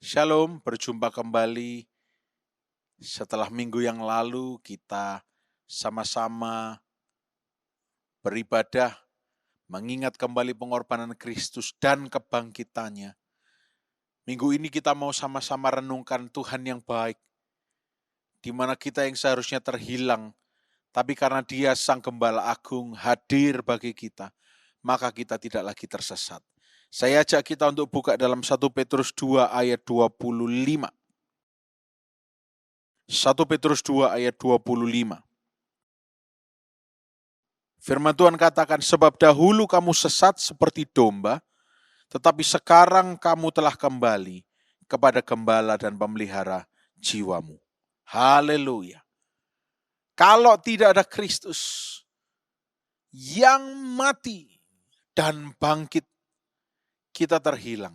Shalom, berjumpa kembali. Setelah minggu yang lalu kita sama-sama beribadah, mengingat kembali pengorbanan Kristus dan kebangkitannya. Minggu ini kita mau sama-sama renungkan Tuhan yang baik, di mana kita yang seharusnya terhilang, tapi karena Dia Sang Gembala Agung hadir bagi kita, maka kita tidak lagi tersesat. Saya ajak kita untuk buka dalam 1 Petrus 2 ayat 25. 1 Petrus 2 ayat 25. Firman Tuhan katakan, sebab dahulu kamu sesat seperti domba, tetapi sekarang kamu telah kembali kepada gembala dan pemelihara jiwamu. Haleluya. Kalau tidak ada Kristus yang mati dan bangkit, kita terhilang.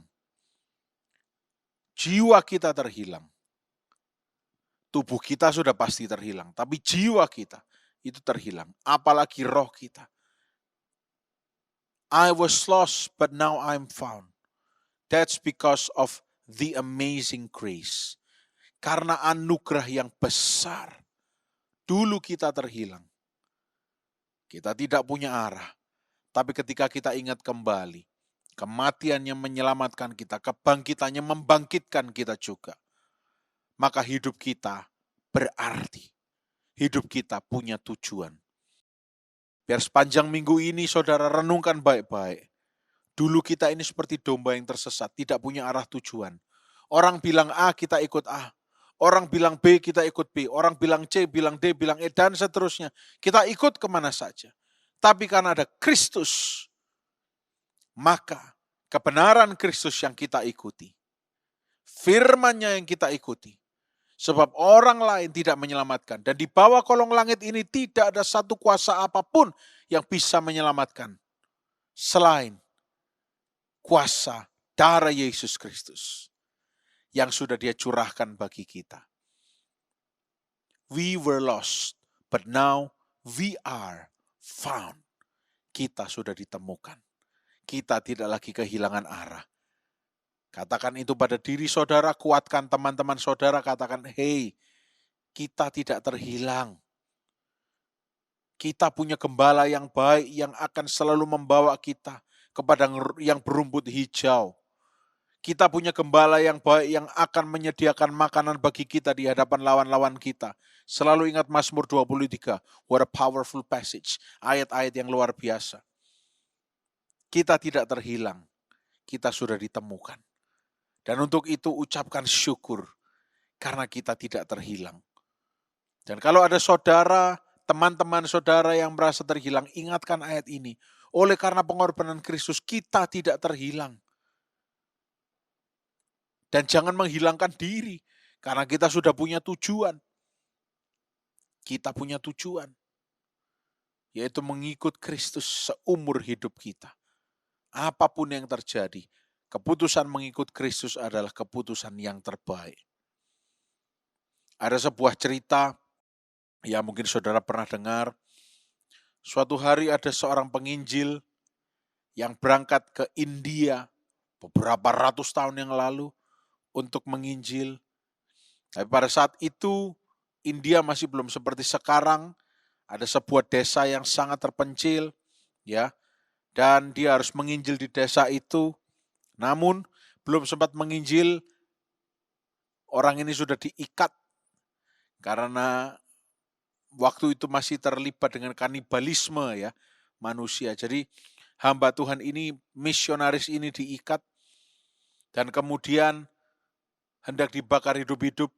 Jiwa kita terhilang. Tubuh kita sudah pasti terhilang, tapi jiwa kita itu terhilang. Apalagi roh kita. I was lost, but now I'm found. That's because of the amazing grace. Karena anugerah yang besar. Dulu kita terhilang. Kita tidak punya arah. Tapi ketika kita ingat kembali, kematiannya menyelamatkan kita, kebangkitannya membangkitkan kita juga. Maka hidup kita berarti. Hidup kita punya tujuan. Biar sepanjang minggu ini saudara renungkan baik-baik. Dulu kita ini seperti domba yang tersesat, tidak punya arah tujuan. Orang bilang A, kita ikut A. Orang bilang B, kita ikut B. Orang bilang C, bilang D, bilang E, dan seterusnya. Kita ikut kemana saja. Tapi karena ada Kristus, maka kebenaran Kristus yang kita ikuti. Firman-Nya yang kita ikuti. Sebab orang lain tidak menyelamatkan. Dan di bawah kolong langit ini tidak ada satu kuasa apapun yang bisa menyelamatkan. Selain kuasa darah Yesus Kristus yang sudah Dia curahkan bagi kita. We were lost, but now we are found. Kita sudah ditemukan. Kita tidak lagi kehilangan arah. Katakan itu pada diri saudara, kuatkan teman-teman saudara, katakan, hey, kita tidak terhilang. Kita punya gembala yang baik yang akan selalu membawa kita kepada yang berumput hijau. Kita punya gembala yang baik yang akan menyediakan makanan bagi kita di hadapan lawan-lawan kita. Selalu ingat Mazmur 23. What a powerful passage. Ayat-ayat yang luar biasa. Kita tidak terhilang. Kita sudah ditemukan. Dan untuk itu ucapkan syukur. Karena kita tidak terhilang. Dan kalau ada saudara, teman-teman saudara yang merasa terhilang, ingatkan ayat ini. Oleh karena pengorbanan Kristus, kita tidak terhilang. Dan jangan menghilangkan diri, karena kita sudah punya tujuan. Kita punya tujuan, yaitu mengikut Kristus seumur hidup kita. Apapun yang terjadi, keputusan mengikut Kristus adalah keputusan yang terbaik. Ada sebuah cerita, yang mungkin saudara pernah dengar. Suatu hari ada seorang penginjil yang berangkat ke India beberapa ratus tahun yang lalu untuk menginjil. Tapi pada saat itu India masih belum seperti sekarang, ada sebuah desa yang sangat terpencil, ya, dan dia harus menginjil di desa itu. Namun belum sempat menginjil, orang ini sudah diikat karena waktu itu masih terlibat dengan kanibalisme, ya, manusia. Jadi hamba Tuhan ini, misionaris ini diikat dan kemudian hendak dibakar hidup-hidup.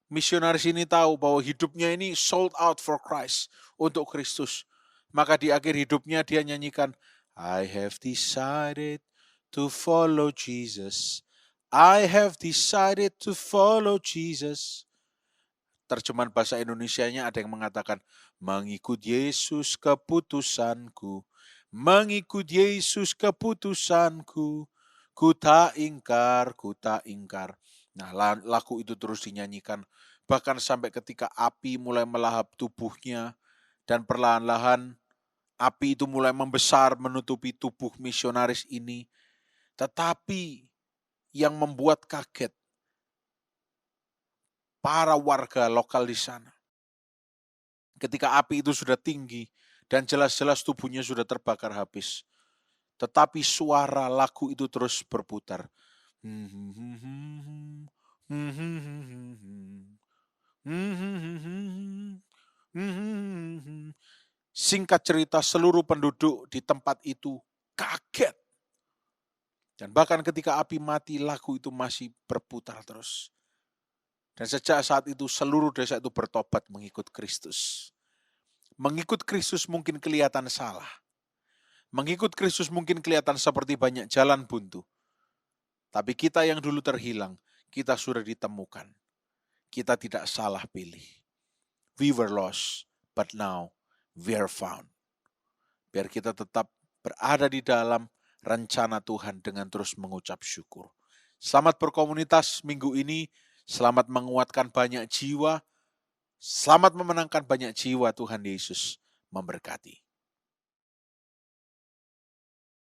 Misionaris ini tahu bahwa hidupnya ini sold out for Christ, untuk Kristus. Maka di akhir hidupnya dia nyanyikan, I have decided to follow Jesus. I have decided to follow Jesus. Terjemahan bahasa Indonesianya ada yang mengatakan, mengikut Yesus keputusanku. Mengikut Yesus keputusanku. Ku tak ingkar, ku tak ingkar. Nah, lagu itu terus dinyanyikan. Bahkan sampai ketika api mulai melahap tubuhnya. Dan perlahan-lahan api itu mulai membesar menutupi tubuh misionaris ini. Tetapi yang membuat kaget para warga lokal di sana. Ketika api itu sudah tinggi dan jelas-jelas tubuhnya sudah terbakar habis. Tetapi suara lagu itu terus berputar. Singkat cerita, seluruh penduduk di tempat itu kaget. Dan bahkan ketika api mati, lagu itu masih berputar terus. Dan sejak saat itu seluruh desa itu bertobat mengikut Kristus. Mengikut Kristus mungkin kelihatan salah. Mengikut Kristus mungkin kelihatan seperti banyak jalan buntu. Tapi kita yang dulu terhilang, kita sudah ditemukan. Kita tidak salah pilih. We were lost, but now we are found. Biar kita tetap berada di dalam rencana Tuhan dengan terus mengucap syukur. Selamat berkomunitas minggu ini. Selamat menguatkan banyak jiwa. Selamat memenangkan banyak jiwa. Tuhan Yesus memberkati.